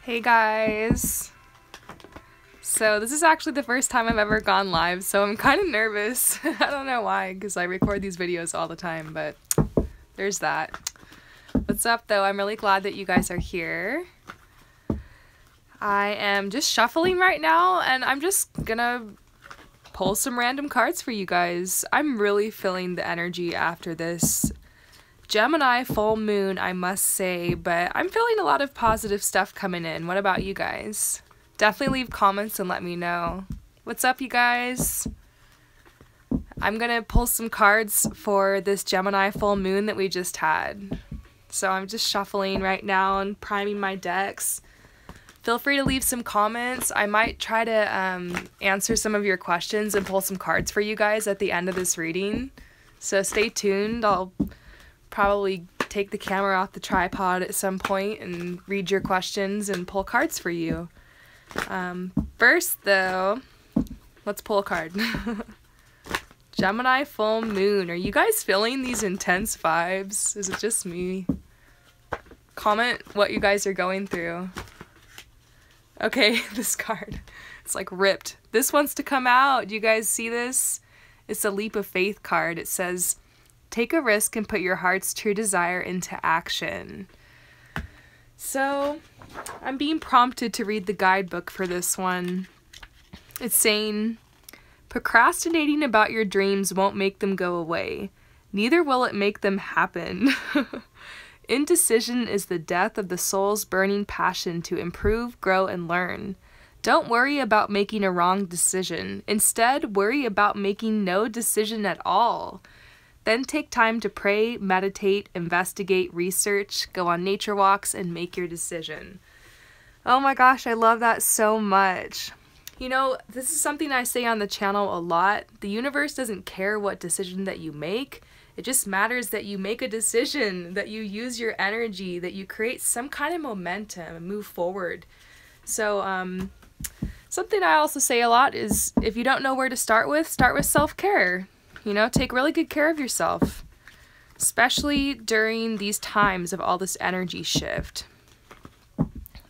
Hey guys! So this is actually the first time I've ever gone live, so I'm kind of nervous. I don't know why, because I record these videos all the time, but there's that. What's up though? I'm really glad that you guys are here. I am just shuffling right now, and I'm just gonna pull some random cards for you guys. I'm really feeling the energy after this Gemini full moon, I must say, but I'm feeling a lot of positive stuff coming in. What about you guys? Definitely leave comments and let me know. What's up, you guys? I'm gonna pull some cards for this Gemini full moon that we just had. So I'm just shuffling right now and priming my decks. Feel free to leave some comments. I might try to answer some of your questions and pull some cards for you guys at the end of this reading. So stay tuned. I'll probably take the camera off the tripod at some point and read your questions and pull cards for you. First though, let's pull a card. Gemini full moon. Are you guys feeling these intense vibes? Is it just me? Comment what you guys are going through. Okay, this card. It's like ripped. This wants to come out. Do you guys see this? It's a leap of faith card. It says, take a risk and put your heart's true desire into action. So, I'm being prompted to read the guidebook for this one. It's saying, procrastinating about your dreams won't make them go away. Neither will it make them happen. Indecision is the death of the soul's burning passion to improve, grow, and learn. Don't worry about making a wrong decision. Instead, worry about making no decision at all. Then take time to pray, meditate, investigate, research, go on nature walks, and make your decision. Oh my gosh, I love that so much. You know, this is something I say on the channel a lot. The universe doesn't care what decision that you make. It just matters that you make a decision, that you use your energy, that you create some kind of momentum and move forward. So, something I also say a lot is if you don't know where to start with self-care. You know, take really good care of yourself, especially during these times of all this energy shift.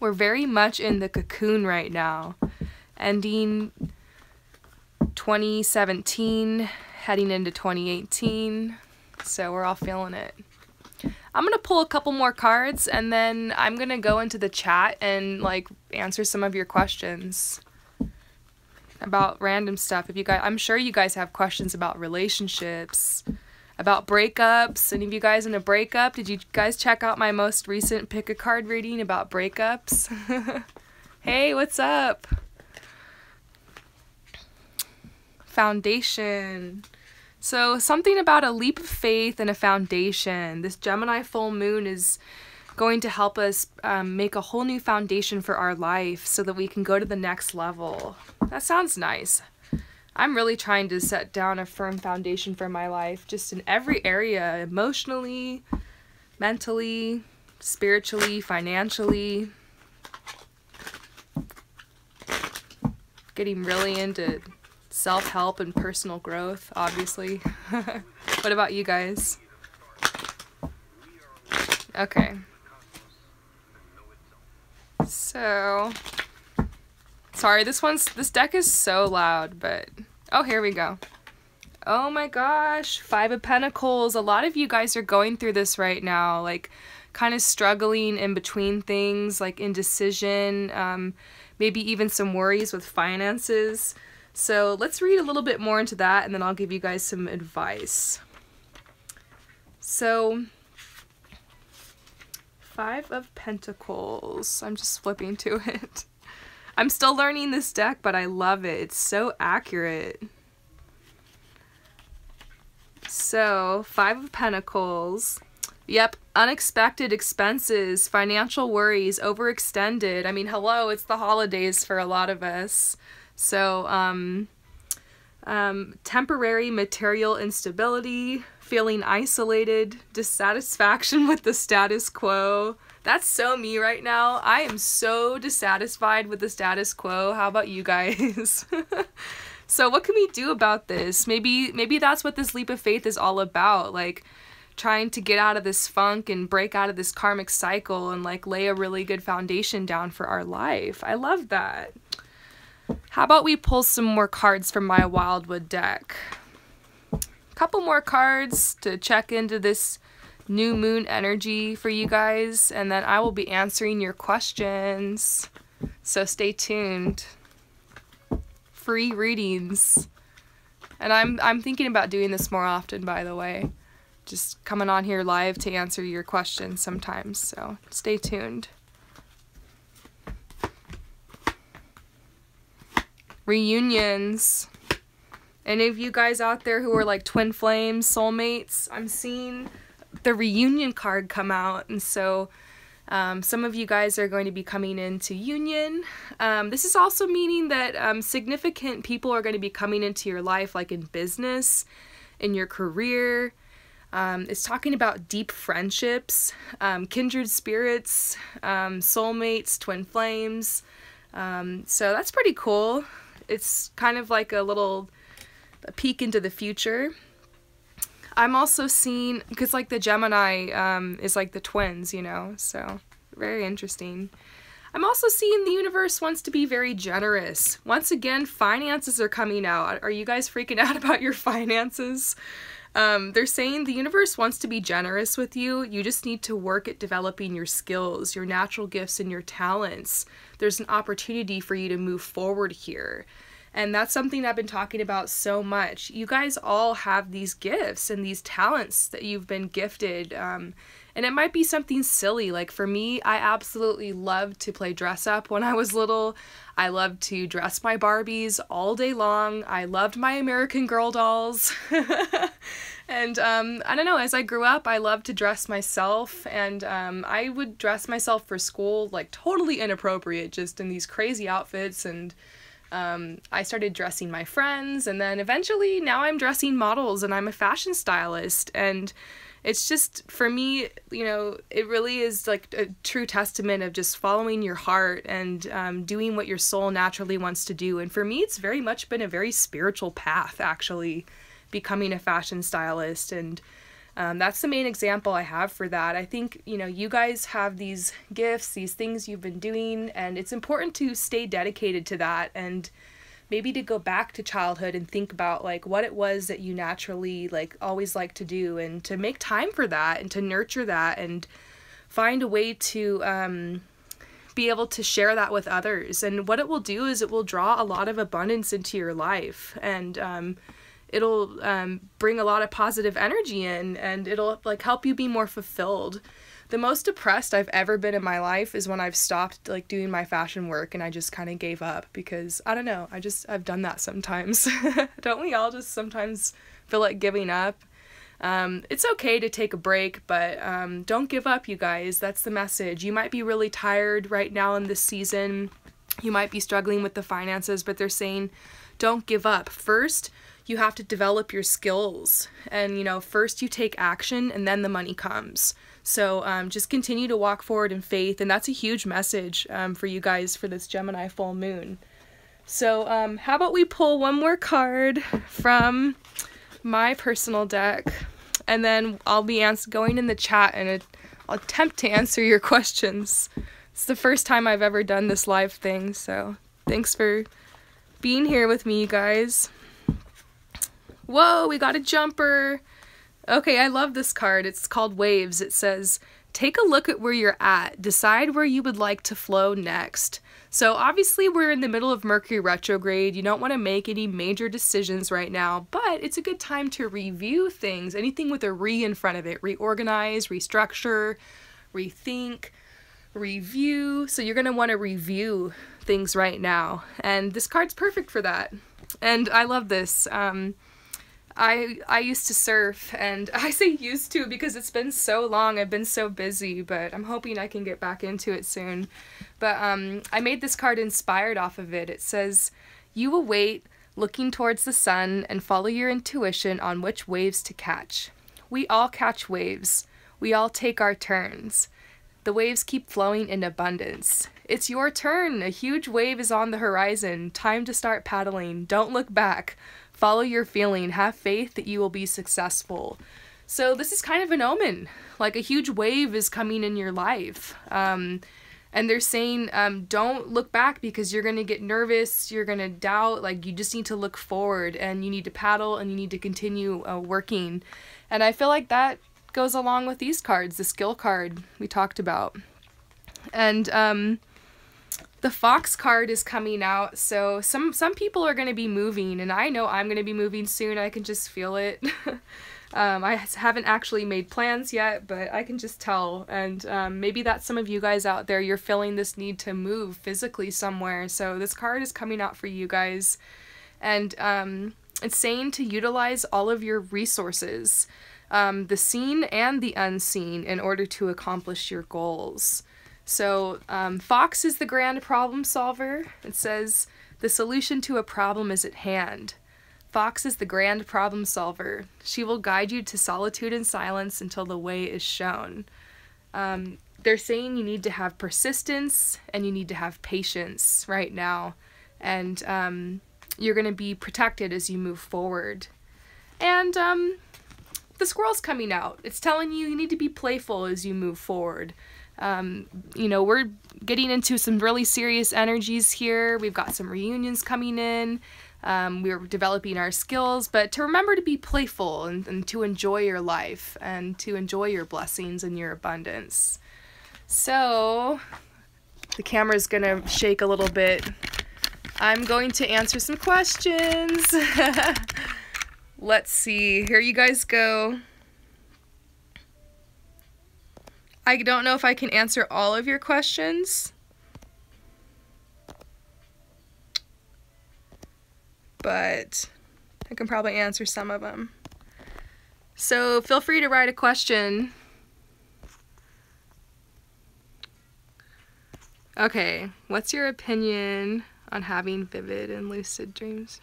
We're very much in the cocoon right now, ending 2017, heading into 2018, so we're all feeling it. I'm going to pull a couple more cards, and then I'm going to go into the chat and, like, answer some of your questions about random stuff. If you guys, I'm sure you guys have questions about relationships, about breakups. Any of you guys in a breakup? Did you guys check out my most recent pick a card reading about breakups? Hey, what's up? Foundation. So something about a leap of faith and a foundation. This Gemini full moon is going to help us make a whole new foundation for our life so that we can go to the next level. That sounds nice. I'm really trying to set down a firm foundation for my life, just in every area, emotionally, mentally, spiritually, financially. Getting really into self-help and personal growth, obviously. What about you guys? Okay. So, sorry, this deck is so loud, but, oh, here we go. Oh my gosh, Five of Pentacles. A lot of you guys are going through this right now, like, kind of struggling in between things, like indecision, maybe even some worries with finances. So let's read a little bit more into that, and then I'll give you guys some advice. So, Five of Pentacles. I'm just flipping to it. I'm still learning this deck, but I love it. It's so accurate. So, Five of Pentacles. Yep, unexpected expenses, financial worries, overextended. I mean, hello, it's the holidays for a lot of us. So, temporary material instability, feeling isolated, dissatisfaction with the status quo. That's so me right now. I am so dissatisfied with the status quo. How about you guys? So what can we do about this? Maybe that's what this leap of faith is all about. Like, trying to get out of this funk and break out of this karmic cycle and like lay a really good foundation down for our life. I love that. How about we pull some more cards from my Wildwood deck? A couple more cards to check into this new moon energy for you guys, and then I will be answering your questions. So stay tuned. Free readings. And I'm thinking about doing this more often, by the way. Just coming on here live to answer your questions sometimes, so stay tuned. Reunions. Any of you guys out there who are like twin flames, soulmates, I'm seeing the reunion card come out, and so some of you guys are going to be coming into union. This is also meaning that significant people are going to be coming into your life, like in business, in your career. It's talking about deep friendships, kindred spirits, soulmates, twin flames. So that's pretty cool. It's kind of like a peek into the future. I'm also seeing, because like the Gemini is like the twins, you know, so very interesting. I'm also seeing the universe wants to be very generous. Once again, finances are coming out. Are you guys freaking out about your finances? They're saying the universe wants to be generous with you. You just need to work at developing your skills, your natural gifts, and your talents. There's an opportunity for you to move forward here. And that's something I've been talking about so much. You guys all have these gifts and these talents that you've been gifted. And it might be something silly. Like for me, I absolutely loved to play dress up when I was little. I loved to dress my Barbies all day long. I loved my American Girl dolls. And I don't know, as I grew up, I loved to dress myself. And I would dress myself for school, like totally inappropriate, just in these crazy outfits. And I started dressing my friends, and then eventually now I'm dressing models and I'm a fashion stylist. And it's just, for me, you know, it really is like a true testament of just following your heart and doing what your soul naturally wants to do. And for me, it's very much been a very spiritual path, actually, becoming a fashion stylist. And that's the main example I have for that. I think, you know, you guys have these gifts, these things you've been doing, and it's important to stay dedicated to that, and maybe to go back to childhood and think about like what it was that you naturally like always liked to do, and to make time for that and to nurture that and find a way to be able to share that with others. And what it will do is it will draw a lot of abundance into your life, and it'll bring a lot of positive energy in, and it'll like help you be more fulfilled. The most depressed I've ever been in my life is when I've stopped like doing my fashion work and I just kind of gave up, because I don't know, I've done that sometimes. Don't we all just sometimes feel like giving up? It's okay to take a break, but don't give up, you guys. That's the message. You might be really tired right now in this season. You might be struggling with the finances, but they're saying don't give up. First, you have to develop your skills, and you know, first you take action and then the money comes. So just continue to walk forward in faith, and that's a huge message for you guys for this Gemini full moon. So how about we pull one more card from my personal deck, and then I'll be going in the chat and I'll attempt to answer your questions. It's the first time I've ever done this live thing, so thanks for being here with me, you guys. Whoa, we got a jumper. Okay, I love this card. It's called Waves. It says, take a look at where you're at. Decide where you would like to flow next. So obviously we're in the middle of Mercury retrograde. You don't want to make any major decisions right now, but it's a good time to review things. Anything with a re in front of it. Reorganize, restructure, rethink, review. So you're going to want to review things right now. And this card's perfect for that. And I love this. I used to surf, and I say used to because it's been so long, I've been so busy, but I'm hoping I can get back into it soon. But I made this card inspired off of it. It says, you await, looking towards the sun, and follow your intuition on which waves to catch. We all catch waves. We all take our turns. The waves keep flowing in abundance. It's your turn. A huge wave is on the horizon. Time to start paddling. Don't look back. Follow your feeling. Have faith that you will be successful. So this is kind of an omen, like a huge wave is coming in your life. And they're saying, don't look back because you're going to get nervous, you're going to doubt, like you just need to look forward and you need to paddle and you need to continue working. And I feel like that goes along with these cards, the skill card we talked about. And the Fox card is coming out, so some people are going to be moving, and I know I'm going to be moving soon. I can just feel it. I haven't actually made plans yet, but I can just tell, and maybe that's some of you guys out there, you're feeling this need to move physically somewhere, so this card is coming out for you guys, and it's saying to utilize all of your resources, the seen and the unseen, in order to accomplish your goals. So Fox is the grand problem solver. It says, the solution to a problem is at hand. Fox is the grand problem solver. She will guide you to solitude and silence until the way is shown. They're saying you need to have persistence and you need to have patience right now. And you're going to be protected as you move forward. And the squirrel's coming out. It's telling you need to be playful as you move forward. You know, we're getting into some really serious energies here. We've got some reunions coming in. We're developing our skills, but to remember to be playful and to enjoy your life and to enjoy your blessings and your abundance. So, the camera's gonna shake a little bit. I'm going to answer some questions. Let's see. Here you guys go. I don't know if I can answer all of your questions, but I can probably answer some of them. So feel free to write a question. Okay, what's your opinion on having vivid and lucid dreams?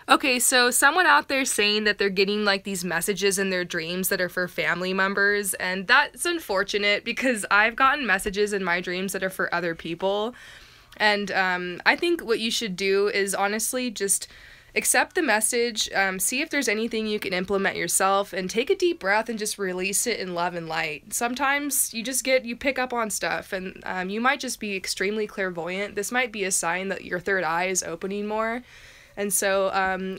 Okay, so someone out there saying that they're getting like these messages in their dreams that are for family members, and that's unfortunate because I've gotten messages in my dreams that are for other people. And I think what you should do is honestly just accept the message, see if there's anything you can implement yourself, and take a deep breath and just release it in love and light. Sometimes you pick up on stuff, and you might just be extremely clairvoyant. This might be a sign that your third eye is opening more. And so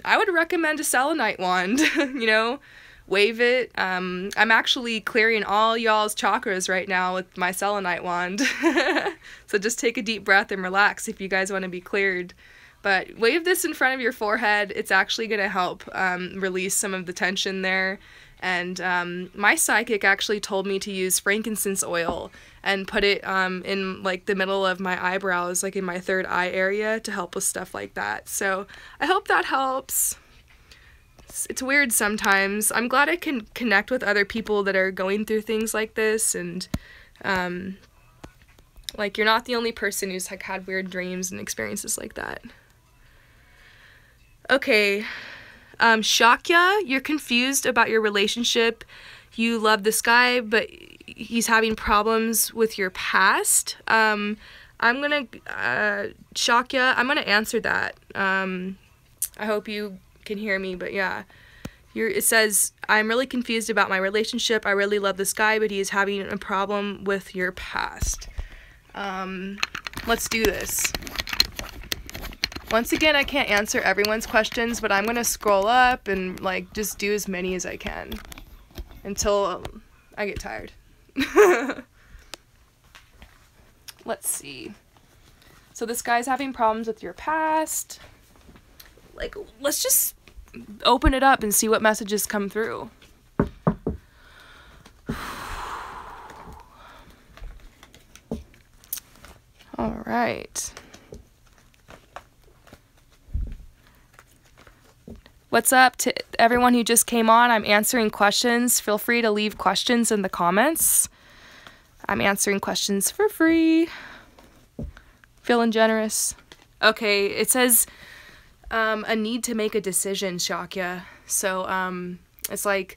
I would recommend a selenite wand, you know, wave it. I'm actually clearing all y'all's chakras right now with my selenite wand. So just take a deep breath and relax if you guys want to be cleared. But wave this in front of your forehead. It's actually going to help release some of the tension there. And my psychic actually told me to use frankincense oil and put it in like the middle of my eyebrows, like in my third eye area, to help with stuff like that. So I hope that helps. It's weird sometimes. I'm glad I can connect with other people that are going through things like this, and like you're not the only person who's like had weird dreams and experiences like that. Okay. Shakya, you're confused about your relationship. You love this guy, but he's having problems with your past. Shakya, I'm gonna answer that. I hope you can hear me, but yeah. It says, I'm really confused about my relationship. I really love this guy, but he is having a problem with your past. Let's do this. Once again, I can't answer everyone's questions, but I'm going to scroll up and like just do as many as I can until I get tired. Let's see. So this guy's having problems with your past. Like, let's just open it up and see what messages come through. All right. What's up to everyone who just came on? I'm answering questions. Feel free to leave questions in the comments. I'm answering questions for free. Feeling generous. Okay, it says a need to make a decision, Shakya. So it's like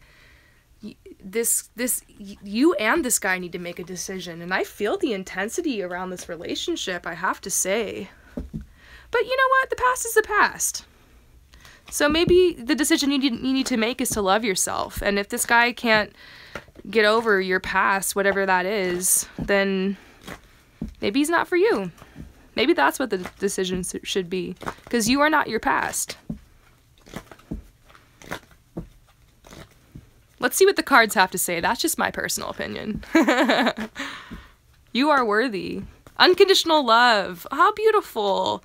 you and this guy need to make a decision, and I feel the intensity around this relationship, I have to say. But you know what? The past is the past. So maybe the decision you need to make is to love yourself. And if this guy can't get over your past, whatever that is, then maybe he's not for you. Maybe that's what the decision should be, because you are not your past. Let's see what the cards have to say. That's just my personal opinion. You are worthy. Unconditional love. How beautiful.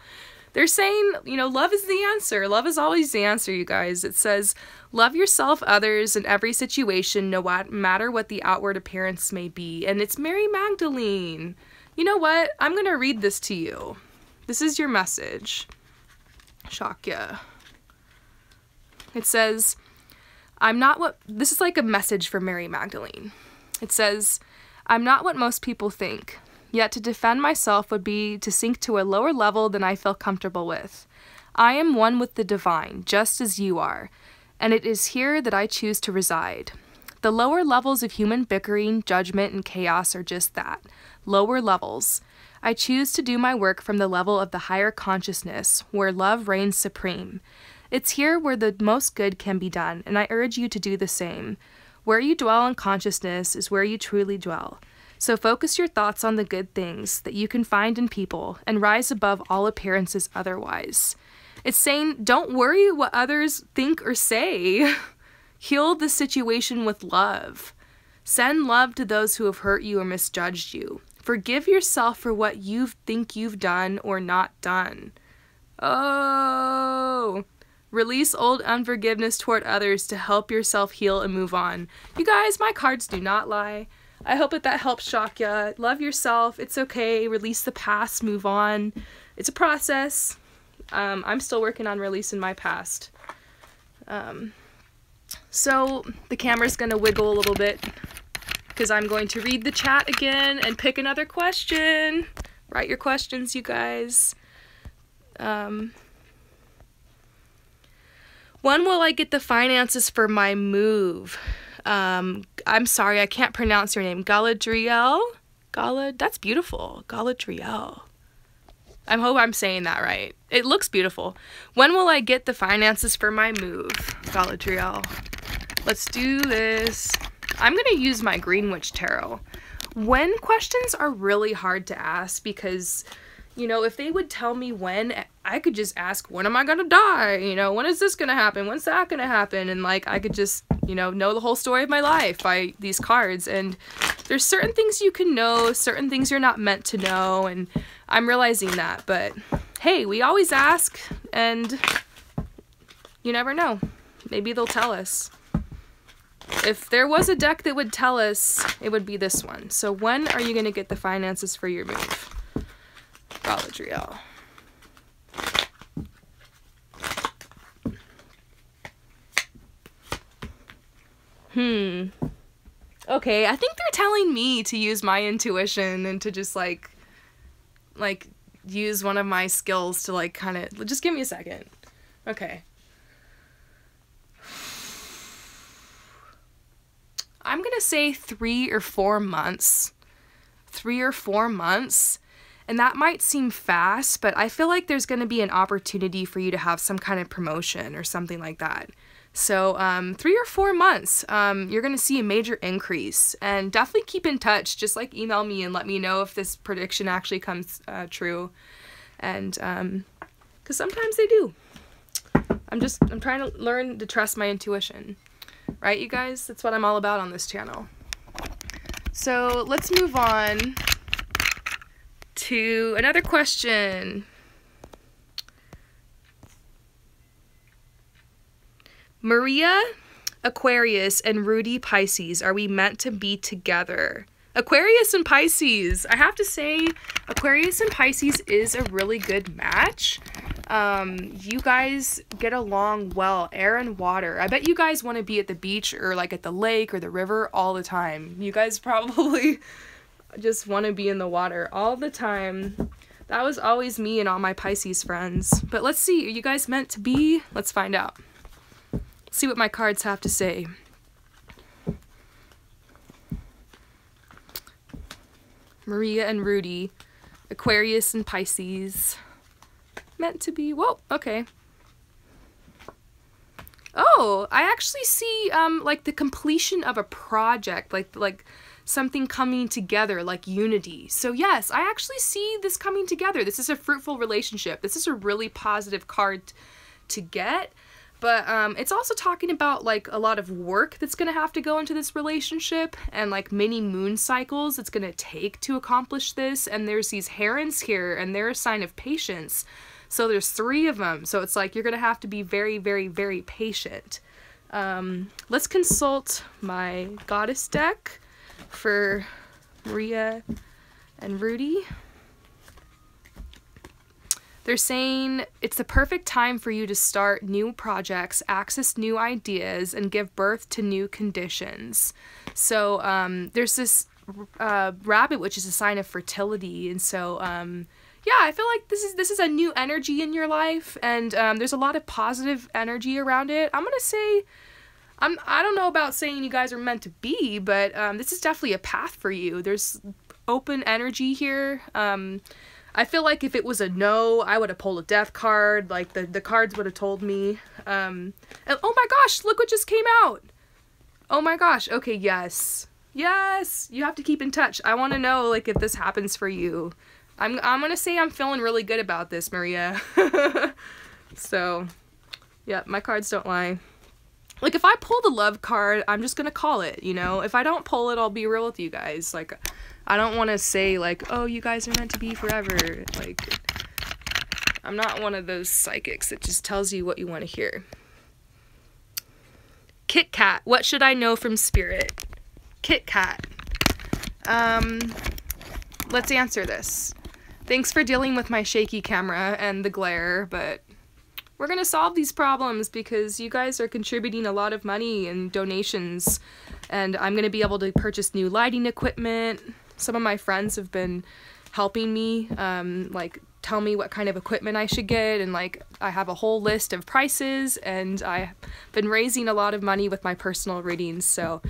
They're saying, you know, love is the answer. Love is always the answer, you guys. It says, love yourself, others, in every situation, no matter what the outward appearance may be. And it's Mary Magdalene. You know what? I'm going to read this to you. This is your message. Shakya. It says, this is like a message for Mary Magdalene. It says, I'm not what most people think. Yet to defend myself would be to sink to a lower level than I feel comfortable with. I am one with the divine, just as you are, and it is here that I choose to reside. The lower levels of human bickering, judgment, and chaos are just that. Lower levels. I choose to do my work from the level of the higher consciousness, where love reigns supreme. It's here where the most good can be done, and I urge you to do the same. Where you dwell in consciousness is where you truly dwell. So focus your thoughts on the good things that you can find in people, and rise above all appearances otherwise. It's saying, don't worry what others think or say. Heal the situation with love. Send love to those who have hurt you or misjudged you. Forgive yourself for what you think you've done or not done. Oh, release old unforgiveness toward others to help yourself heal and move on. You guys, my cards do not lie. I hope that helps Shakya. Love yourself. It's okay. Release the past. Move on. It's a process. I'm still working on releasing my past. So the camera's going to wiggle a little bit, because I'm going to read the chat again and pick another question. Write your questions, you guys. When will I get the finances for my move? I'm sorry, I can't pronounce your name. Galadriel? That's beautiful. Galadriel. I hope I'm saying that right. It looks beautiful. When will I get the finances for my move? Galadriel. Let's do this. I'm going to use my Green Witch Tarot. When questions are really hard to ask, because, you know, if they would tell me when, I could just ask, when am I going to die? You know, when is this going to happen? When's that going to happen? And, like, I could just, you know the whole story of my life by these cards. And there's certain things you can know, certain things you're not meant to know, and I'm realizing that. But, hey, we always ask, and you never know. Maybe they'll tell us. If there was a deck that would tell us, it would be this one. So when are you going to get the finances for your move? Galadriel. Okay, I think they're telling me to use my intuition and to just like use one of my skills to like kind of, just give me a second. Okay. I'm gonna say 3 or 4 months. 3 or 4 months. And that might seem fast, but I feel like there's gonna be an opportunity for you to have some kind of promotion or something like that. So 3 or 4 months, you're gonna see a major increase. And definitely keep in touch. Just like email me and let me know if this prediction actually comes true. And because sometimes they do. I'm trying to learn to trust my intuition. Right, you guys? That's what I'm all about on this channel. So let's move on to another question. Maria, Aquarius, and Rudy, Pisces, are we meant to be together? Aquarius and Pisces. I have to say, Aquarius and Pisces is a really good match. You guys get along well. Air and water. I bet you guys want to be at the beach or like at the lake or the river all the time. You guys probably just want to be in the water all the time. That was always me and all my Pisces friends. But let's see. Are you guys meant to be? Let's find out. See what my cards have to say. Maria and Rudy. Aquarius and Pisces. Meant to be. Whoa, okay. Oh, I actually see like the completion of a project, like something coming together, like unity. So yes, I actually see this coming together. This is a fruitful relationship. This is a really positive card to get. But it's also talking about like a lot of work that's going to have to go into this relationship, and like many moon cycles it's going to take to accomplish this. And there's these herons here, and they're a sign of patience. So there's 3 of them. So it's like you're going to have to be very, very, very patient. Let's consult my goddess deck for Maria and Rudy. They're saying it's the perfect time for you to start new projects, access new ideas, and give birth to new conditions. So there's this rabbit, which is a sign of fertility, and so yeah, I feel like this is a new energy in your life, and there's a lot of positive energy around it. I'm gonna say, I don't know about saying you guys are meant to be, but this is definitely a path for you. There's open energy here. I feel like if it was a no, I would have pulled a death card. Like the cards would have told me. And oh my gosh, look what just came out. Oh my gosh. Okay, yes. Yes, you have to keep in touch. I want to know like if this happens for you. I'm going to say I'm feeling really good about this, Maria. So, yeah, my cards don't lie. Like, if I pull the love card, I'm just going to call it, you know? If I don't pull it, I'll be real with you guys. Like, I don't want to say, like, oh, you guys are meant to be forever. Like, I'm not one of those psychics that just tells you what you want to hear. Kit Kat, what should I know from Spirit? Kit Kat. Let's answer this. Thanks for dealing with my shaky camera and the glare, but we're gonna solve these problems because you guys are contributing a lot of money and donations, and I'm gonna be able to purchase new lighting equipment. Some of my friends have been helping me, like tell me what kind of equipment I should get, and like I have a whole list of prices, and I've been raising a lot of money with my personal readings. So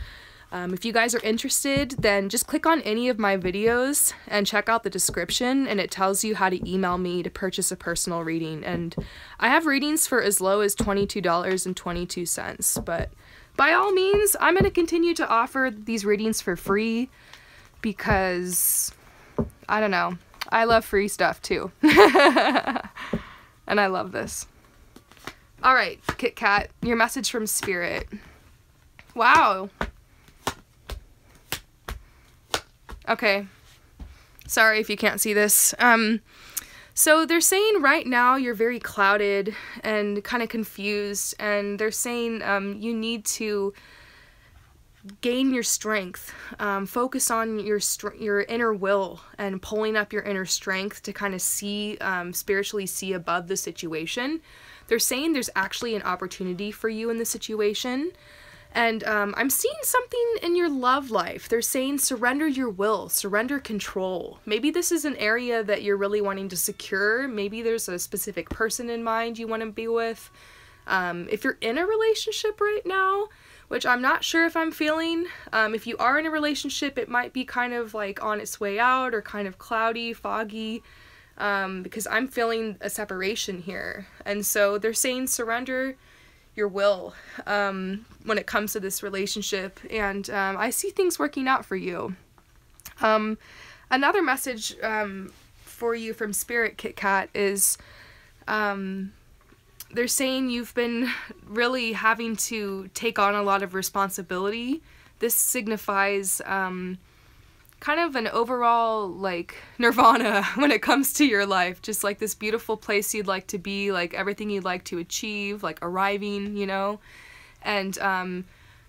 if you guys are interested, then just click on any of my videos and check out the description, and it tells you how to email me to purchase a personal reading. And I have readings for as low as $22.22, but by all means, I'm going to continue to offer these readings for free because, I don't know, I love free stuff too. And I love this. Alright, Kit Kat, your message from Spirit. Wow. Okay, sorry if you can't see this. So they're saying right now you're very clouded and kind of confused, and they're saying you need to gain your strength, focus on your inner will and pulling up your inner strength to kind of see, spiritually see above the situation. They're saying there's actually an opportunity for you in the situation. And I'm seeing something in your love life. They're saying surrender your will, surrender control. Maybe this is an area that you're really wanting to secure. Maybe there's a specific person in mind you want to be with. If you're in a relationship right now, which I'm not sure if I'm feeling, if you are in a relationship, it might be kind of like on its way out or kind of cloudy, foggy, because I'm feeling a separation here. And so they're saying surrender your will when it comes to this relationship, and I see things working out for you. Another message for you from Spirit, Kit Kat, is they're saying you've been really having to take on a lot of responsibility. This signifies kind of an overall like nirvana when it comes to your life, just like this beautiful place you'd like to be, like everything you'd like to achieve, like arriving, you know. And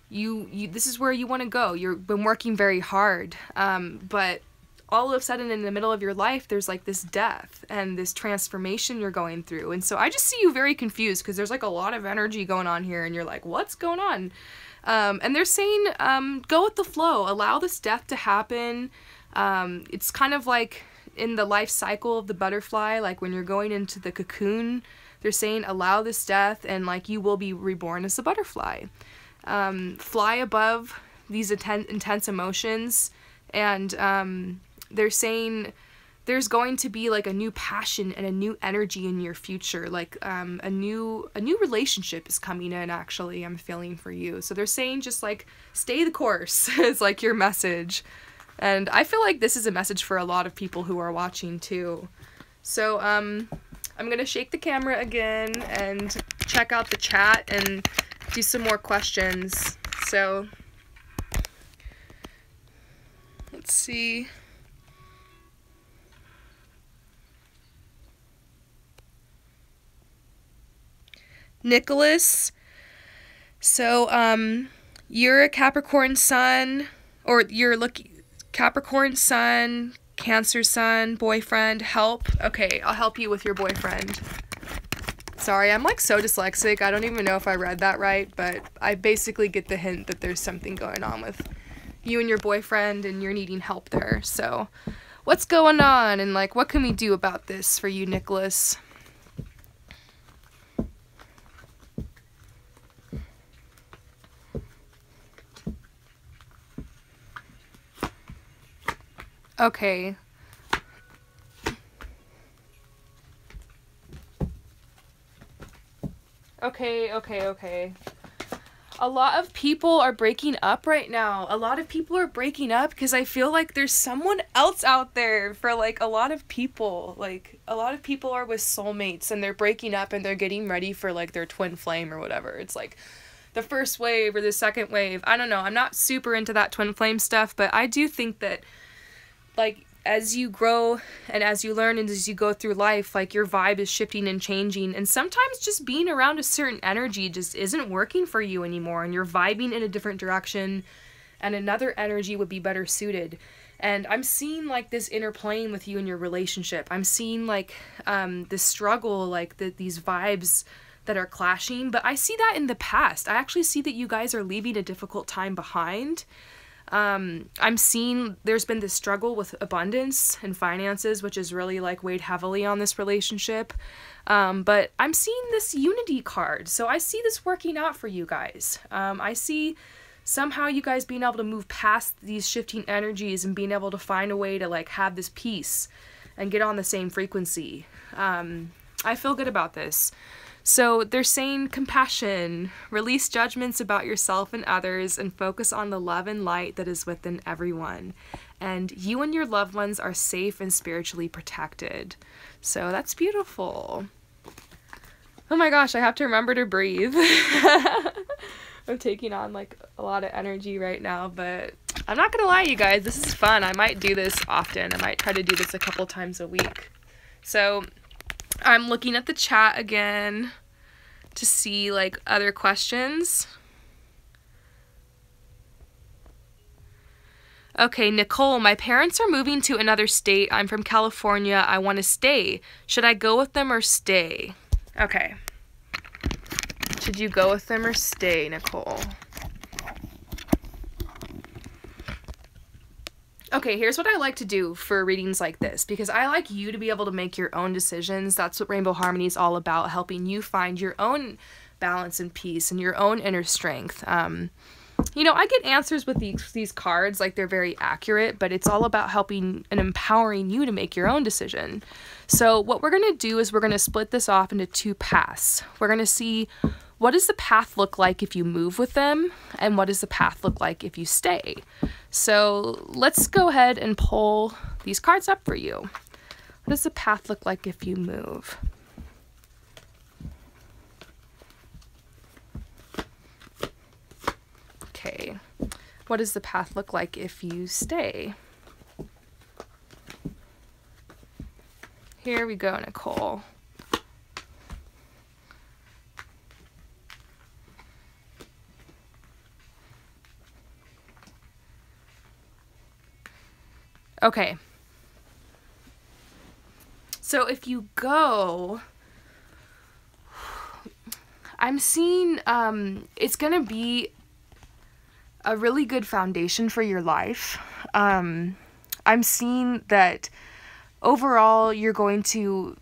you this is where you want to go. You've been working very hard, but all of a sudden in the middle of your life there's like this death and this transformation you're going through. And so I just see you very confused because there's like a lot of energy going on here, and you're like, what's going on? And they're saying, go with the flow, allow this death to happen. It's kind of like in the life cycle of the butterfly, like when you're going into the cocoon, they're saying, allow this death, and like you will be reborn as a butterfly. Fly above these intense emotions, and they're saying there's going to be like a new passion and a new energy in your future. Like a new relationship is coming in, actually, I'm feeling for you. So they're saying just like stay the course is like your message. And I feel like this is a message for a lot of people who are watching too. So I'm gonna shake the camera again and check out the chat and do some more questions. So let's see. Nicholas, so you're a Capricorn sun, or you're Capricorn sun, Cancer sun, boyfriend, help. Okay, I'll help you with your boyfriend. Sorry, I'm like so dyslexic, I don't even know if I read that right, but I basically get the hint that there's something going on with you and your boyfriend and you're needing help there. So what's going on, and like what can we do about this for you, Nicholas? Okay. Okay. A lot of people are breaking up right now. A lot of people are breaking up because I feel like there's someone else out there for like a lot of people. Like a lot of people are with soulmates and they're breaking up and they're getting ready for like their twin flame or whatever. It's like the first wave or the second wave. I don't know. I'm not super into that twin flame stuff, but I do think that like as you grow and as you learn and as you go through life, like your vibe is shifting and changing, and sometimes just being around a certain energy just isn't working for you anymore, and you're vibing in a different direction and another energy would be better suited. And I'm seeing like this interplaying with you in your relationship. I'm seeing like this struggle, like these vibes that are clashing, but I see that in the past. I actually see that you guys are leaving a difficult time behind. I'm seeing there's been this struggle with abundance and finances, which is really like weighed heavily on this relationship. But I'm seeing this unity card. So I see this working out for you guys. I see somehow you guys being able to move past these shifting energies and being able to find a way to like have this peace and get on the same frequency. I feel good about this. So they're saying compassion, release judgments about yourself and others, and focus on the love and light that is within everyone. And you and your loved ones are safe and spiritually protected. So that's beautiful. Oh my gosh, I have to remember to breathe. I'm taking on like a lot of energy right now, but I'm not gonna lie, you guys, this is fun. I might do this often. I might try to do this a couple times a week. So I'm looking at the chat again to see like other questions. Okay, Nicole, my parents are moving to another state. I'm from California. I want to stay. Should I go with them or stay? Okay. Should you go with them or stay, Nicole? Okay, here's what I like to do for readings like this, because I like you to be able to make your own decisions. That's what Rainbow Harmony is all about, helping you find your own balance and peace and your own inner strength. You know, I get answers with these cards, like they're very accurate, but it's all about helping and empowering you to make your own decision. So what we're going to do is we're going to split this off into two paths. We're going to see what does the path look like if you move with them, and what does the path look like if you stay. So let's go ahead and pull these cards up for you. What does the path look like if you move? Okay, what does the path look like if you stay? Here we go, Nicole. Okay. So if you go, I'm seeing it's going to be a really good foundation for your life. I'm seeing that overall you're going to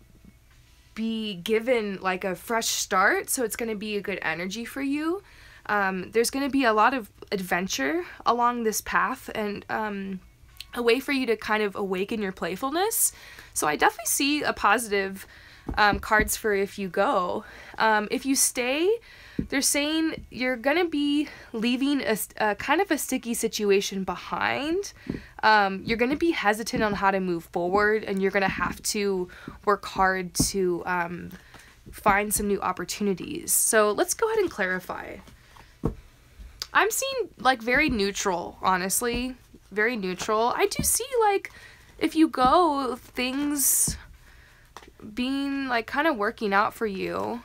be given like a fresh start, so it's going to be a good energy for you. There's going to be a lot of adventure along this path, and a way for you to kind of awaken your playfulness. So I definitely see a positive cards for if you go. If you stay, they're saying you're gonna be leaving a kind of a sticky situation behind. You're gonna be hesitant on how to move forward, and you're gonna have to work hard to find some new opportunities. So let's go ahead and clarify. I'm seeing like very neutral, honestly. Very neutral. I do see like if you go, things being like kind of working out for you.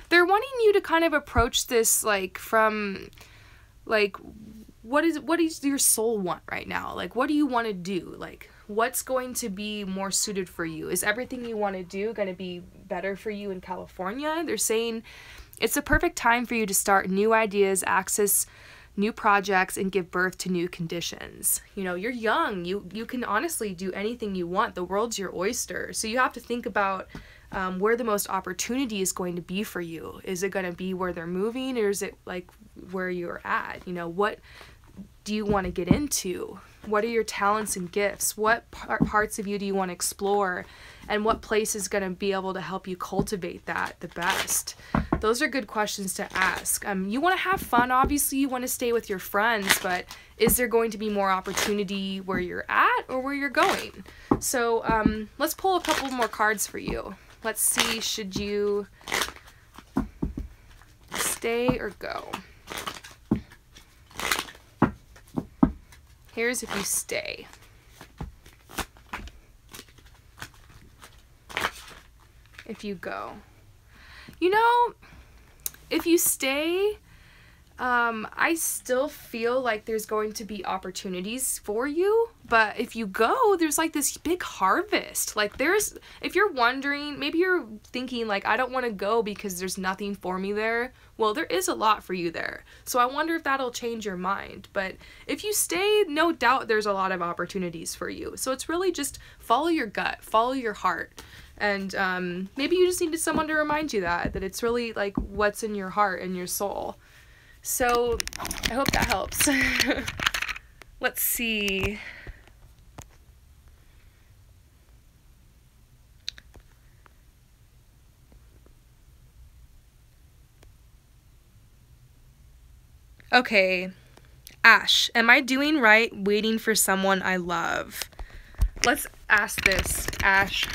They're wanting you to kind of approach this like from like what does your soul want right now? Like what do you want to do? Like what's going to be more suited for you? Is everything you want to do going to be better for you in California? They're saying it's a perfect time for you to start new ideas, access new projects, and give birth to new conditions. You know, you're young. You can honestly do anything you want. The world's your oyster. So you have to think about where the most opportunity is going to be for you. Is it going to be where they're moving, or is it like where you're at? You know, what do you want to get into? What are your talents and gifts? What parts of you do you want to explore? And what place is going to be able to help you cultivate that the best? Those are good questions to ask. You want to have fun. Obviously, you want to stay with your friends, but is there going to be more opportunity where you're at or where you're going? So let's pull a couple more cards for you. Let's see, should you stay or go? Here's if you stay. If you go. You know, if you stay, I still feel like there's going to be opportunities for you, but if you go, there's like this big harvest. Like if you're wondering, maybe you're thinking like, I don't want to go because there's nothing for me there. Well, there is a lot for you there. So I wonder if that'll change your mind. But if you stay, no doubt there's a lot of opportunities for you. So it's really just follow your gut, follow your heart. And maybe you just needed someone to remind you that it's really like what's in your heart and your soul. So I hope that helps. Let's see. Okay. Ash, am I doing right waiting for someone I love? Let's ask this, Ash.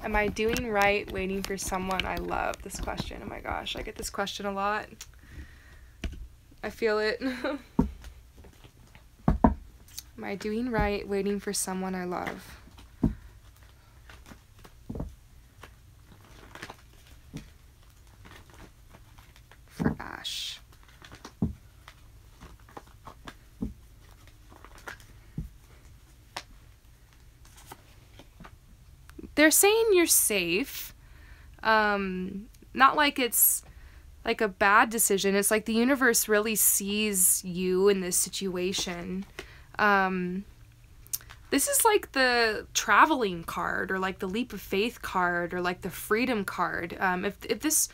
Am I doing right waiting for someone I love? This question. Oh my gosh, I get this question a lot. I feel it. Am I doing right waiting for someone I love? For Ash. They're saying you're safe. Not like it's like a bad decision. It's like the universe really sees you in this situation. This is like the traveling card, or like the leap of faith card, or like the freedom card. If this,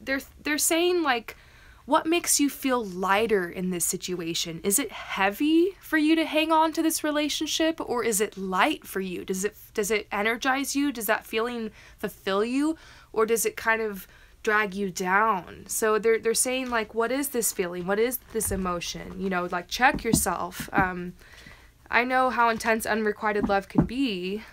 they're saying like, what makes you feel lighter in this situation? Is it heavy for you to hang on to this relationship, or is it light for you? Does it energize you? Does that feeling fulfill you, or does it kind of drag you down? So they're saying like, what is this feeling? What is this emotion? You know, like check yourself. I know how intense unrequited love can be,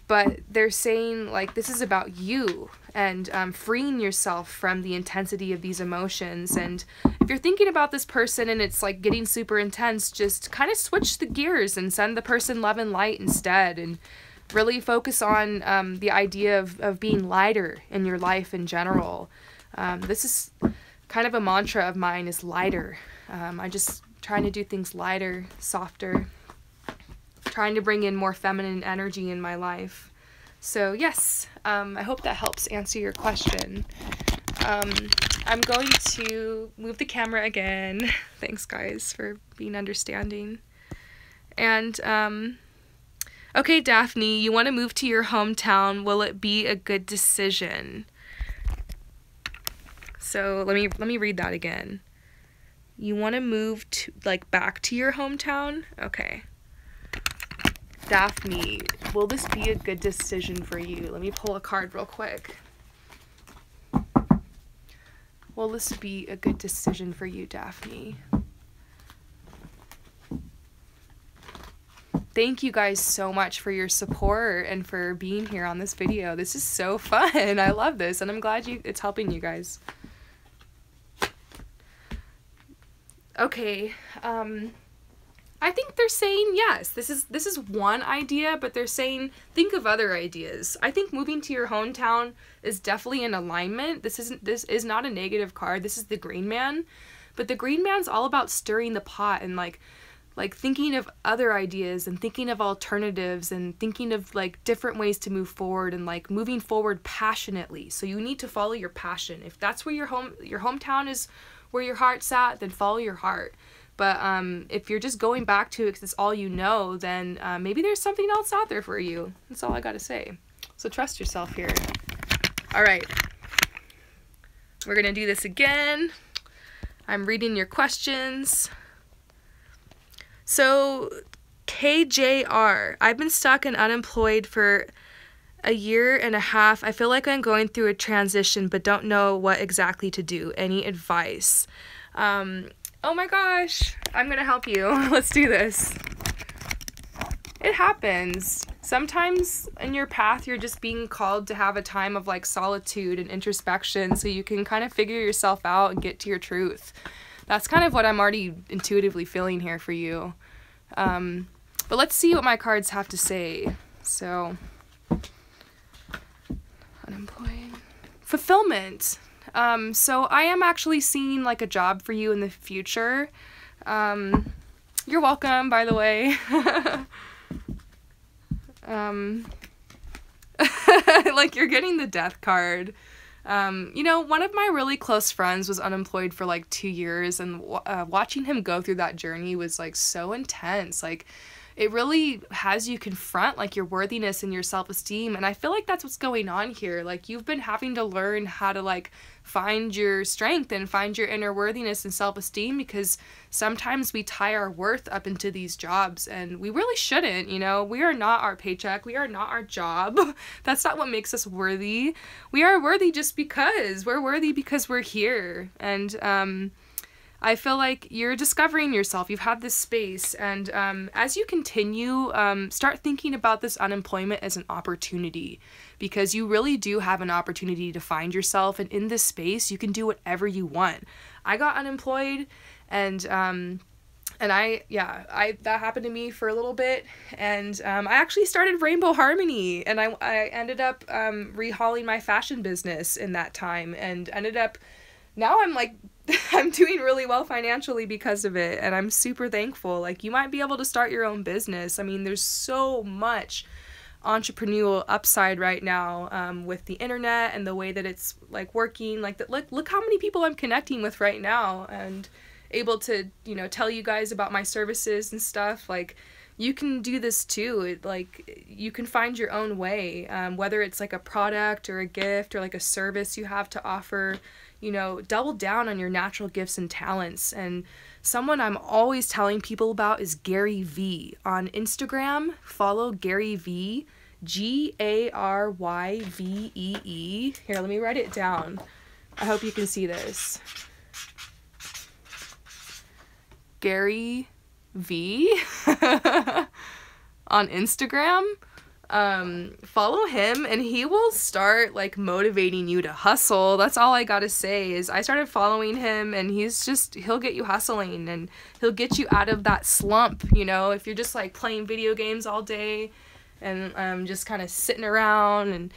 but they're saying like this is about you and freeing yourself from the intensity of these emotions. And if you're thinking about this person and it's like getting super intense, just kind of switch the gears and send the person love and light instead, and really focus on the idea of being lighter in your life in general. This is kind of a mantra of mine, is lighter. I just trying to do things lighter, softer, trying to bring in more feminine energy in my life. So yes, I hope that helps answer your question. I'm going to move the camera again. Thanks guys for being understanding. And okay, Daphne, you want to move to your hometown. Will it be a good decision? So let me read that again. You want to move to, like, back to your hometown? Okay. Daphne, will this be a good decision for you? Let me pull a card real quick. Will this be a good decision for you, Daphne? Thank you guys so much for your support and for being here on this video. This is so fun. I love this, and I'm glad it's helping you guys. Okay, I think they're saying yes. This is one idea, but they're saying think of other ideas. I think moving to your hometown is definitely in alignment. This is not a negative card. This is the Green Man, but the Green Man's all about stirring the pot and like thinking of other ideas and thinking of alternatives and thinking of like different ways to move forward and like moving forward passionately. So you need to follow your passion. If that's where your hometown is, where your heart's at, then follow your heart. But if you're just going back to it because it's all you know, then maybe there's something else out there for you. That's all I gotta say. So trust yourself here. All right. We're gonna do this again. I'm reading your questions. So, KJR, I've been stuck and unemployed for a year and a half. I feel like I'm going through a transition, but don't know what exactly to do. Any advice? Oh my gosh, I'm gonna help you. Let's do this. It happens. Sometimes in your path, you're just being called to have a time of like solitude and introspection so you can kind of figure yourself out and get to your truth. That's kind of what I'm already intuitively feeling here for you. But let's see what my cards have to say. So, unemployed. Fulfillment. So I am actually seeing like a job for you in the future. You're welcome, by the way. Like you're getting the death card. You know, one of my really close friends was unemployed for like 2 years, and watching him go through that journey was like so intense. Like it really has you confront like your worthiness and your self-esteem, and I feel like that's what's going on here. Like you've been having to learn how to like find your strength and find your inner worthiness and self-esteem, because sometimes we tie our worth up into these jobs and we really shouldn't. You know, we are not our paycheck, we are not our job. That's not what makes us worthy. We are worthy just because we're worthy, because we're here. And I feel like you're discovering yourself. You've had this space, and as you continue, start thinking about this unemployment as an opportunity, because you really do have an opportunity to find yourself, and in this space, you can do whatever you want. I got unemployed, and that happened to me for a little bit, and I actually started Rainbow Harmony, and I ended up rehauling my fashion business in that time, and ended up, now I'm like, I'm doing really well financially because of it, and I'm super thankful. Like, you might be able to start your own business. I mean, there's so much entrepreneurial upside right now with the internet and the way that it's like working. Like, look how many people I'm connecting with right now, and able to, you know, tell you guys about my services and stuff. Like, you can do this too. Like, you can find your own way, whether it's like a product or a gift or like a service you have to offer. You know, double down on your natural gifts and talents. And someone I'm always telling people about is Gary V. On Instagram, follow Gary V, Garyvee. Here, let me write it down. I hope you can see this. Gary V on Instagram. Follow him, and he will start like motivating you to hustle. That's all I gotta say is I started following him, and he'll get you hustling, and he'll get you out of that slump. You know, if you're just like playing video games all day and just kind of sitting around and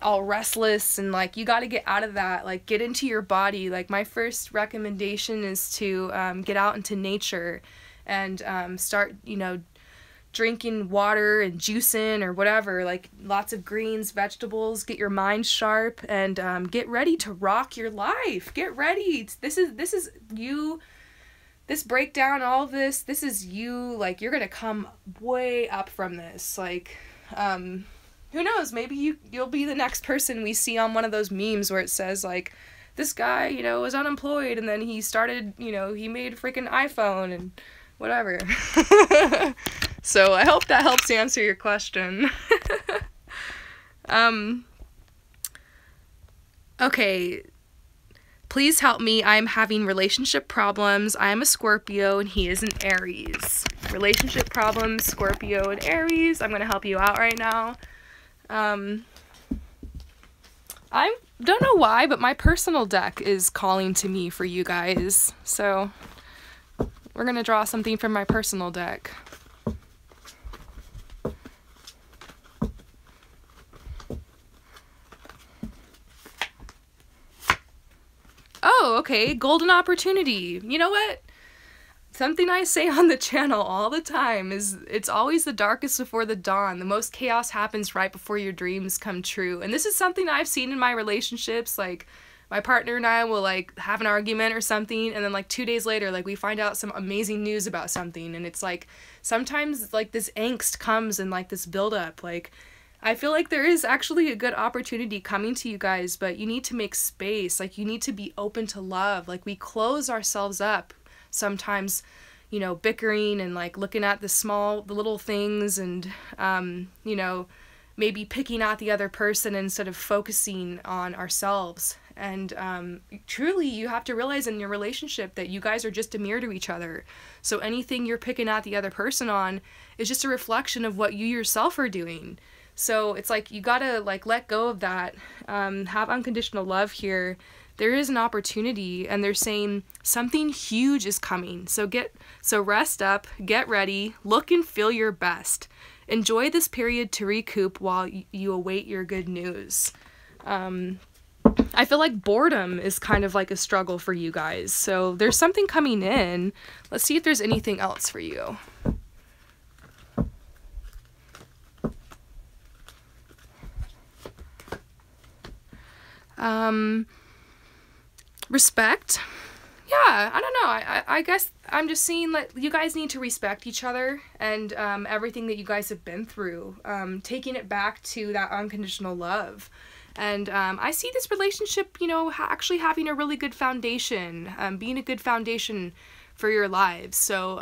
all restless, and like you got to get out of that. Like, get into your body. Like, my first recommendation is to get out into nature and start, you know, drinking water and juicing or whatever, like lots of greens, vegetables. Get your mind sharp, and get ready to rock your life. Get ready. This is you. This breakdown, all of this is you. Like, you're gonna come way up from this. Like, who knows, maybe you'll be the next person we see on one of those memes where it says like, this guy, you know, was unemployed, and then he started, you know, he made a freaking iPhone and whatever. So I hope that helps answer your question. Okay. Please help me. I'm having relationship problems. I am a Scorpio and he is an Aries. Relationship problems, Scorpio and Aries. I'm going to help you out right now. I don't know why, but my personal deck is calling to me for you guys. So we're going to draw something from my personal deck. Oh, okay, golden opportunity. You know what? Something I say on the channel all the time is it's always the darkest before the dawn. The most chaos happens right before your dreams come true. And this is something I've seen in my relationships. Like, my partner and I will, like, have an argument or something, and then, like, 2 days later, like, we find out some amazing news about something. And it's, like, sometimes, like, this angst comes and, like, this buildup. Like, I feel like there is actually a good opportunity coming to you guys, but you need to make space. Like, you need to be open to love. Like, we close ourselves up sometimes, you know, bickering and, like, looking at the little things and, you know, maybe picking out the other person instead of focusing on ourselves. And truly, you have to realize in your relationship that you guys are just a mirror to each other. So anything you're picking out the other person on is just a reflection of what you yourself are doing. So it's like you gotta, like, let go of that, have unconditional love here. There is an opportunity, and they're saying something huge is coming. So rest up, get ready, look and feel your best. Enjoy this period to recoup while you await your good news. I feel like boredom is kind of like a struggle for you guys. So there's something coming in. Let's see if there's anything else for you. Respect. Yeah, I don't know. I guess I'm just seeing that you guys need to respect each other and everything that you guys have been through. Taking it back to that unconditional love. And I see this relationship, you know, actually having a really good foundation, being a good foundation for your lives. So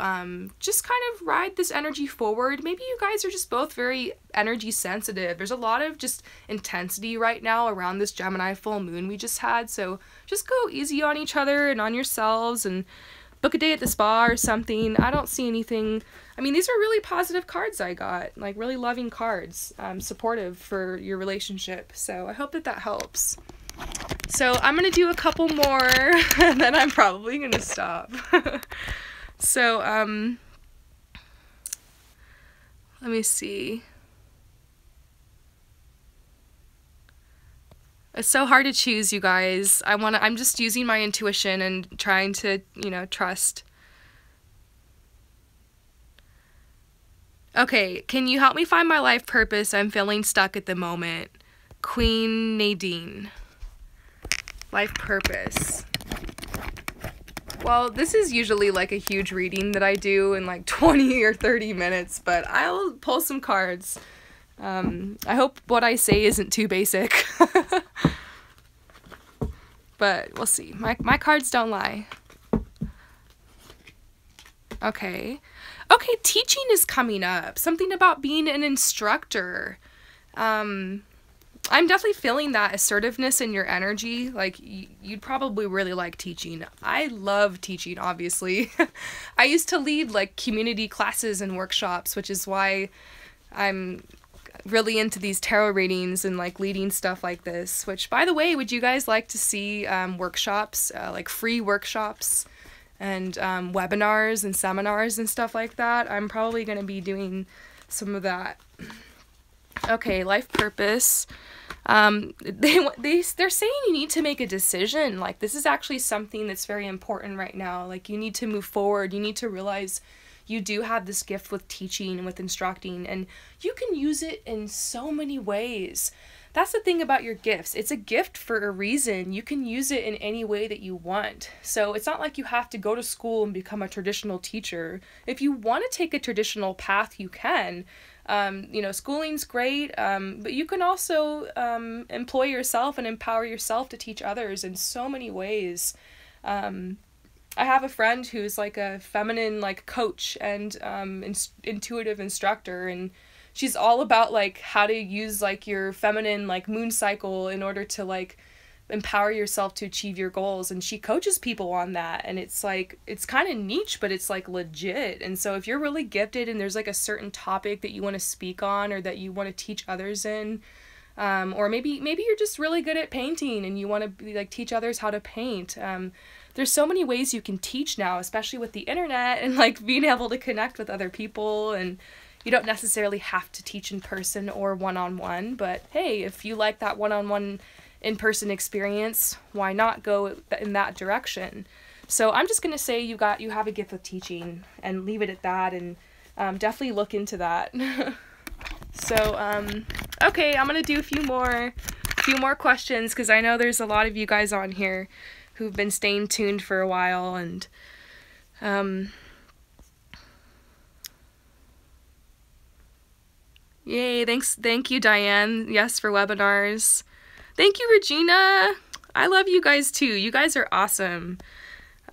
just kind of ride this energy forward. Maybe you guys are just both very energy sensitive. There's a lot of just intensity right now around this Gemini full moon we just had. So just go easy on each other and on yourselves and book a day at the spa or something. I don't see anything. I mean, these are really positive cards I got, like really loving cards, supportive for your relationship. So I hope that that helps. So I'm going to do a couple more, and then I'm probably going to stop. So, let me see. It's so hard to choose, you guys. I'm just using my intuition and trying to, you know, trust. Okay, can you help me find my life purpose? I'm feeling stuck at the moment. Queen Nadine. Life purpose. Well, this is usually like a huge reading that I do in like 20 or 30 minutes, but I'll pull some cards. I hope what I say isn't too basic. But we'll see. My cards don't lie. Okay. Okay, teaching is coming up. Something about being an instructor. I'm definitely feeling that assertiveness in your energy. Like, you'd probably really like teaching. I love teaching, obviously. I used to lead, like, community classes and workshops, which is why I'm really into these tarot readings and, like, leading stuff like this. Which, by the way, would you guys like to see workshops, like free workshops and webinars and seminars and stuff like that? I'm probably going to be doing some of that. Okay, life purpose. They're saying you need to make a decision. Like, this is actually something that's very important right now. Like, you need to move forward. You need to realize you do have this gift with teaching and with instructing, and you can use it in so many ways. That's the thing about your gifts. It's a gift for a reason. You can use it in any way that you want. So it's not like you have to go to school and become a traditional teacher. If you want to take a traditional path, you can. You know, schooling's great, but you can also employ yourself and empower yourself to teach others in so many ways. I have a friend who's like a feminine like coach and intuitive instructor, and she's all about like how to use like your feminine like moon cycle in order to like empower yourself to achieve your goals, and she coaches people on that, and it's like, it's kind of niche, but it's like legit. And so if you're really gifted and there's like a certain topic that you want to speak on or that you want to teach others in, or maybe you're just really good at painting and you want to be like teach others how to paint, there's so many ways you can teach now, especially with the internet and like being able to connect with other people. And you don't necessarily have to teach in person or one-on-one, but hey, if you like that one-on-one in-person experience, why not go in that direction? So I'm just going to say you have a gift of teaching and leave it at that, and definitely look into that. So, okay, I'm going to do a few more questions, because I know there's a lot of you guys on here who've been staying tuned for a while, and yay, thank you, Diane. Yes, for webinars. Thank you, Regina. I love you guys too. You guys are awesome.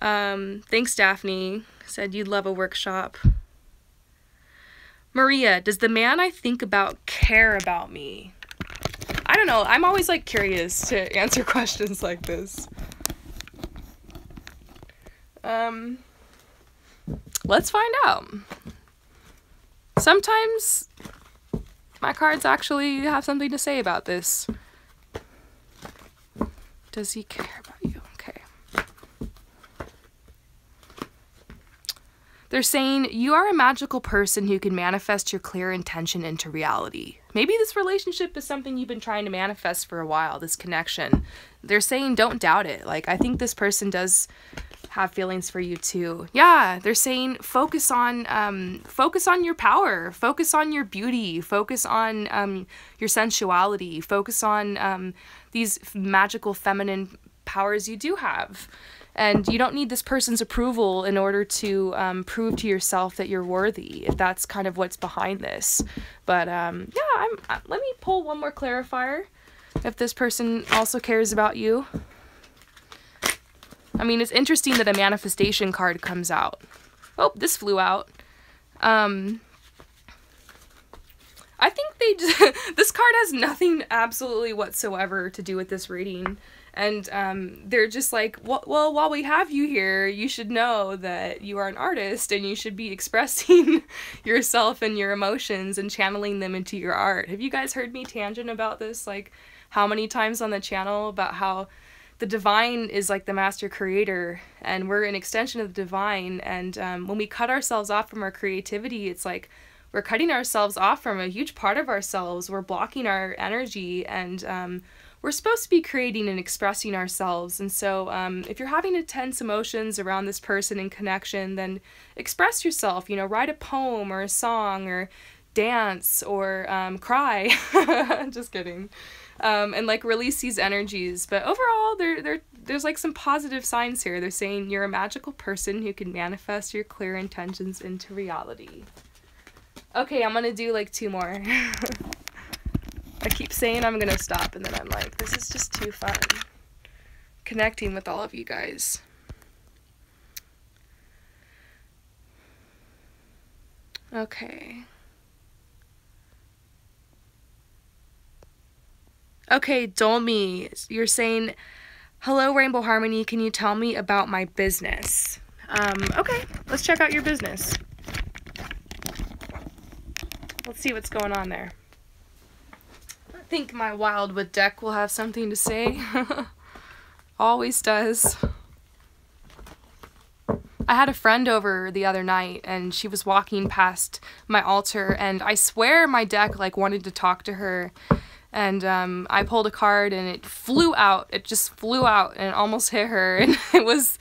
Thanks, Daphne. Said you'd love a workshop. Maria, does the man I think about care about me? I don't know. I'm always like curious to answer questions like this. Let's find out. Sometimes my cards actually have something to say about this. Does he care about you? Okay. They're saying, you are a magical person who can manifest your clear intention into reality. Maybe this relationship is something you've been trying to manifest for a while, this connection. They're saying, don't doubt it. Like, I think this person does have feelings for you too. Yeah, they're saying focus on your power, focus on your beauty, focus on your sensuality, focus on these magical feminine powers you do have. And you don't need this person's approval in order to prove to yourself that you're worthy, if that's kind of what's behind this. But yeah, let me pull one more clarifier if this person also cares about you. I mean, it's interesting that a manifestation card comes out. Oh, this flew out. I think they just, this card has nothing absolutely whatsoever to do with this reading. And they're just like, well, while we have you here, you should know that you are an artist and you should be expressing yourself and your emotions and channeling them into your art. Have you guys heard me tangent about this, like, how many times on the channel, about how the divine is like the master creator and we're an extension of the divine, and when we cut ourselves off from our creativity, it's like we're cutting ourselves off from a huge part of ourselves. We're blocking our energy, and we're supposed to be creating and expressing ourselves. And so if you're having intense emotions around this person in connection, then express yourself, you know, write a poem or a song or dance or cry. Just kidding. And like release these energies. But overall, there's like some positive signs here. They're saying you're a magical person who can manifest your clear intentions into reality. Okay, I'm gonna do like 2 more. I keep saying I'm gonna stop, and then I'm like, this is just too fun connecting with all of you guys. Okay. Okay, Dolmy, you're saying, hello, Rainbow Harmony, can you tell me about my business? Okay, let's check out your business. Let's see what's going on there. I think my Wildwood deck will have something to say. Always does. I had a friend over the other night, and she was walking past my altar, and I swear my deck like wanted to talk to her. And I pulled a card and it flew out. It just flew out and almost hit her. And it was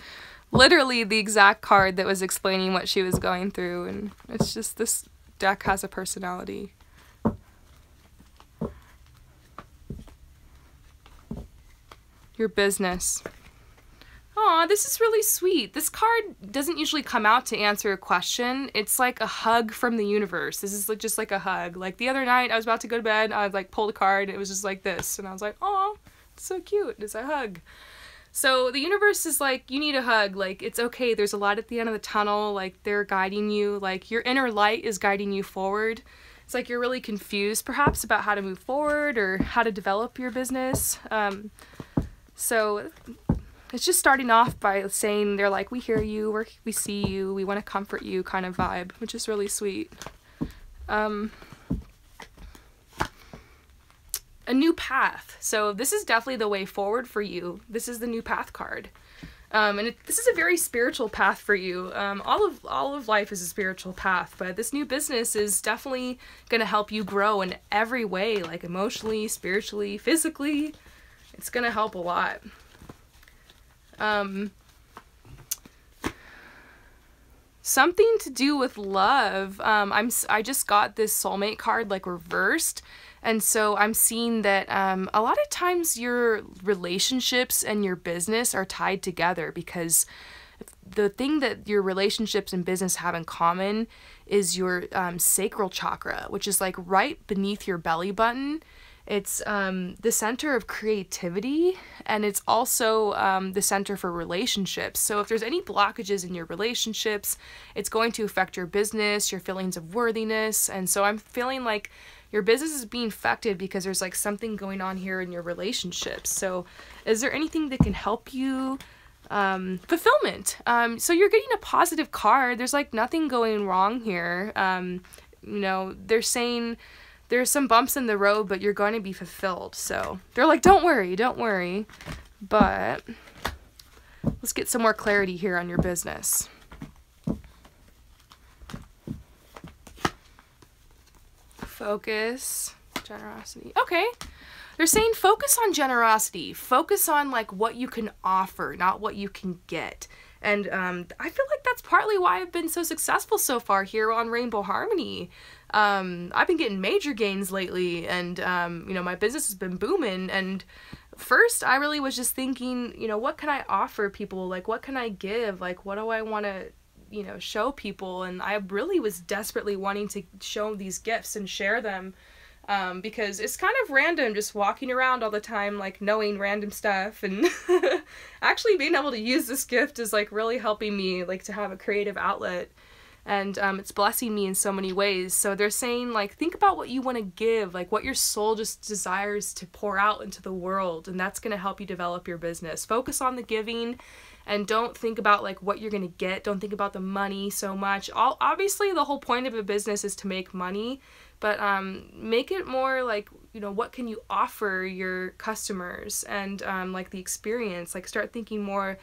literally the exact card that was explaining what she was going through. And it's just, this deck has a personality. Your business. Aw, this is really sweet. This card doesn't usually come out to answer a question. It's like a hug from the universe. This is like just like a hug. Like the other night, I was about to go to bed, I like pulled a card, it was just like this, and I was like, aw, it's so cute. It's a hug. So the universe is like, you need a hug. Like, it's okay. There's a light at the end of the tunnel. Like, they're guiding you. Like, your inner light is guiding you forward. It's like you're really confused, perhaps, about how to move forward or how to develop your business. So it's just starting off by saying, they're like, we hear you, we see you, we want to comfort you kind of vibe, which is really sweet. A new path. So this is definitely the way forward for you. This is the new path card. This is a very spiritual path for you. All of life is a spiritual path, but this new business is definitely going to help you grow in every way, like emotionally, spiritually, physically. It's going to help a lot. Something to do with love. I just got this soulmate card like reversed. And so I'm seeing that a lot of times your relationships and your business are tied together, because the thing that your relationships and business have in common is your sacral chakra, which is like right beneath your belly button. It's the center of creativity, and it's also the center for relationships. So if there's any blockages in your relationships, it's going to affect your business, your feelings of worthiness. And so I'm feeling like your business is being affected because there's like something going on here in your relationships. So is there anything that can help you? Fulfillment. So you're getting a positive card. There's like nothing going wrong here. You know, they're saying there's some bumps in the road, but you're going to be fulfilled. So they're like, don't worry. But let's get some more clarity here on your business. Focus, generosity. Okay. They're saying focus on generosity. Focus on like what you can offer, not what you can get. And I feel like that's partly why I've been so successful so far here on Rainbow Harmony. I've been getting major gains lately, and you know, my business has been booming. And first I really was just thinking, you know, what can I offer people? Like, what can I give? Like, what do I want to, you know, show people? And I really was desperately wanting to show these gifts and share them, because it's kind of random just walking around all the time, like knowing random stuff, and actually being able to use this gift is like really helping me, like, to have a creative outlet, and it's blessing me in so many ways. So they're saying, like, think about what you want to give, like what your soul just desires to pour out into the world, and that's going to help you develop your business. Focus on the giving, and don't think about like what you're going to get. Don't think about the money so much. Obviously the whole point of a business is to make money, but make it more like, you know, what can you offer your customers, and like the experience. Like, start thinking more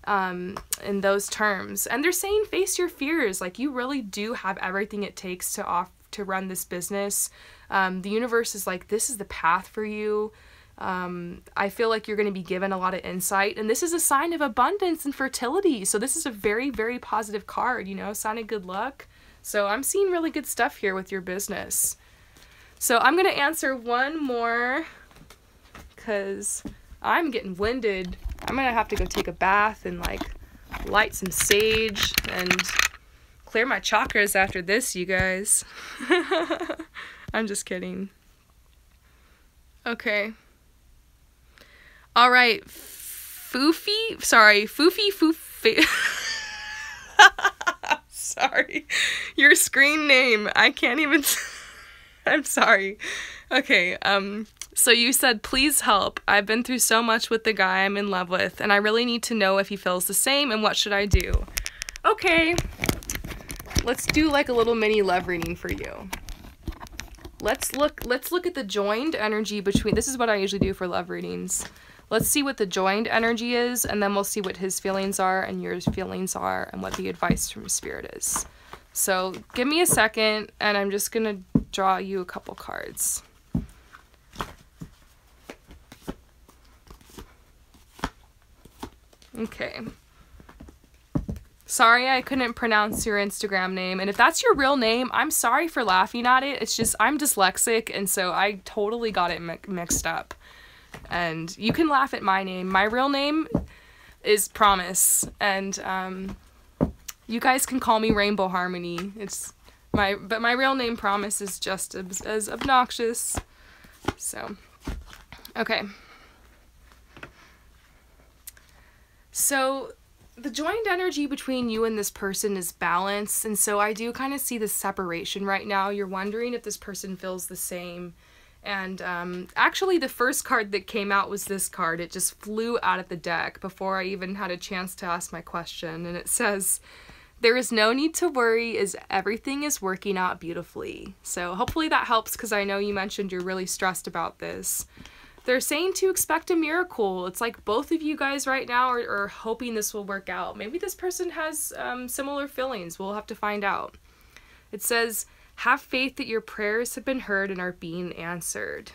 in those terms. And they're saying face your fears. Like, you really do have everything it takes to run this business. The universe is like, this is the path for you. I feel like you're going to be given a lot of insight, and this is a sign of abundance and fertility. So this is a very, very positive card, you know, sign of good luck. So I'm seeing really good stuff here with your business. So I'm going to answer one more because I'm getting winded. I'm going to have to go take a bath and like light some sage and clear my chakras after this, you guys. I'm just kidding. Okay. All right. Foofy. Sorry. Your screen name. I can't even... I'm sorry. Okay, so you said, please help. I've been through so much with the guy I'm in love with, and I really need to know if he feels the same, and what should I do? Okay. Let's do like a little mini love reading for you. Let's look at the joined energy between... This is what I usually do for love readings. Let's see what the joined energy is, and then we'll see what his feelings are and your feelings are, and what the advice from Spirit is. So give me a second, and I'm just gonna draw you a couple cards. Okay. Sorry I couldn't pronounce your Instagram name, and if that's your real name, I'm sorry for laughing at it. It's just, I'm dyslexic, and so I totally got it mixed up. And you can laugh at my name. My real name is promise, and you guys can call me Rainbow Harmony. But my real name, Promise, is just as obnoxious. So, okay. So, the joined energy between you and this person is balanced, and so I do kind of see this separation right now. You're wondering if this person feels the same. And actually, the first card that came out was this card. It just flew out of the deck before I even had a chance to ask my question. And it says, "There is no need to worry as everything is working out beautifully." So hopefully that helps, because I know you mentioned you're really stressed about this. They're saying to expect a miracle. It's like both of you guys right now are hoping this will work out. Maybe this person has similar feelings. We'll have to find out. It says, "Have faith that your prayers have been heard and are being answered."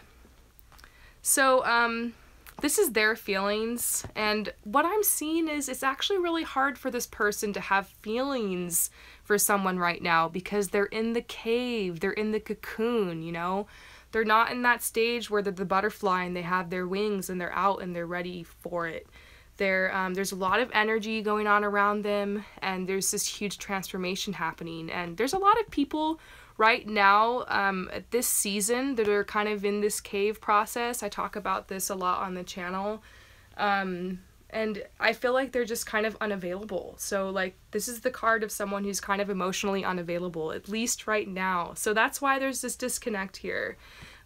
So, this is their feelings, and what I'm seeing is it's actually really hard for this person to have feelings for someone right now because they're in the cave, they're in the cocoon, you know? They're not in that stage where they're the butterfly and they have their wings and they're out and they're ready for it. There's a lot of energy going on around them, and there's this huge transformation happening, and there's a lot of people right now at this season that are kind of in this cave process. I talk about this a lot on the channel, and I feel like they're just kind of unavailable. So like, this is the card of someone who's kind of emotionally unavailable, at least right now. So that's why there's this disconnect here.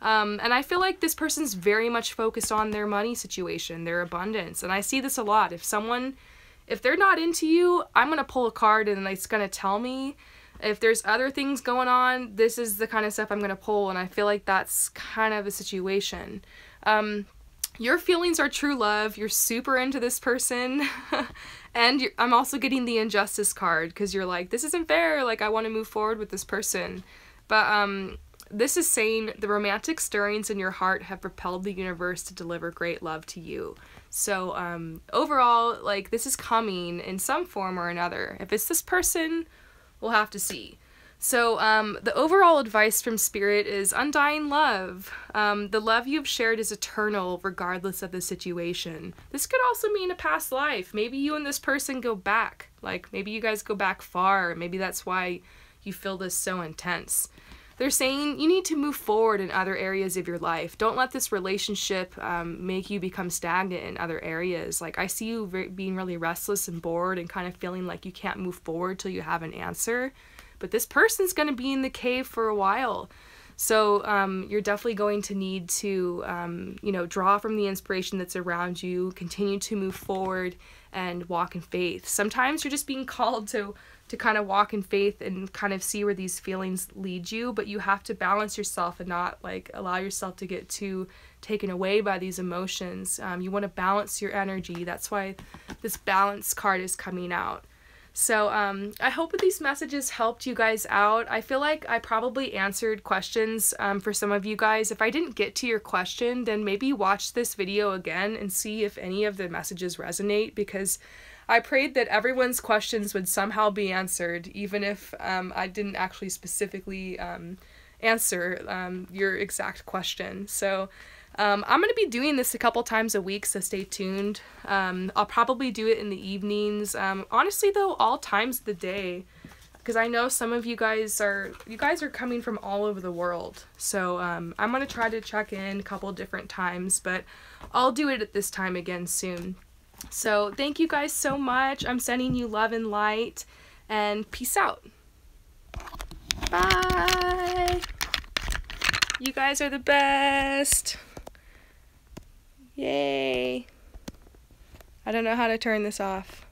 And I feel like this person's very much focused on their money situation, their abundance. And I see this a lot. If they're not into you, I'm going to pull a card and it's going to tell me. If there's other things going on, this is the kind of stuff I'm going to pull, and I feel like that's kind of a situation. Your feelings are true love. You're super into this person. And I'm also getting the injustice card, because you're like, this isn't fair. Like, I want to move forward with this person. But this is saying the romantic stirrings in your heart have propelled the universe to deliver great love to you. So overall, like, this is coming in some form or another. If it's this person, we'll have to see. So the overall advice from Spirit is undying love. The love you've shared is eternal regardless of the situation. This could also mean a past life. Maybe you and this person go back. Like, maybe you guys go back far. Maybe that's why you feel this so intense. They're saying you need to move forward in other areas of your life. Don't let this relationship make you become stagnant in other areas. Like, I see you being really restless and bored and kind of feeling like you can't move forward till you have an answer. But this person's going to be in the cave for a while. So you're definitely going to need to, draw from the inspiration that's around you, continue to move forward and walk in faith. Sometimes you're just being called to kind of walk in faith and kind of see where these feelings lead you, but you have to balance yourself and not like allow yourself to get too taken away by these emotions. You want to balance your energy. That's why this balance card is coming out. So I hope that these messages helped you guys out. I feel like I probably answered questions for some of you guys. If I didn't get to your question, then maybe watch this video again and see if any of the messages resonate, because I prayed that everyone's questions would somehow be answered, even if I didn't actually specifically answer your exact question. So I'm going to be doing this a couple times a week, so stay tuned. I'll probably do it in the evenings. Honestly, though, all times of the day, because I know some of you guys are coming from all over the world. So I'm going to try to check in a couple different times, but I'll do it at this time again soon. So thank you guys so much. I'm sending you love and light, and peace out. Bye. You guys are the best. Yay. I don't know how to turn this off.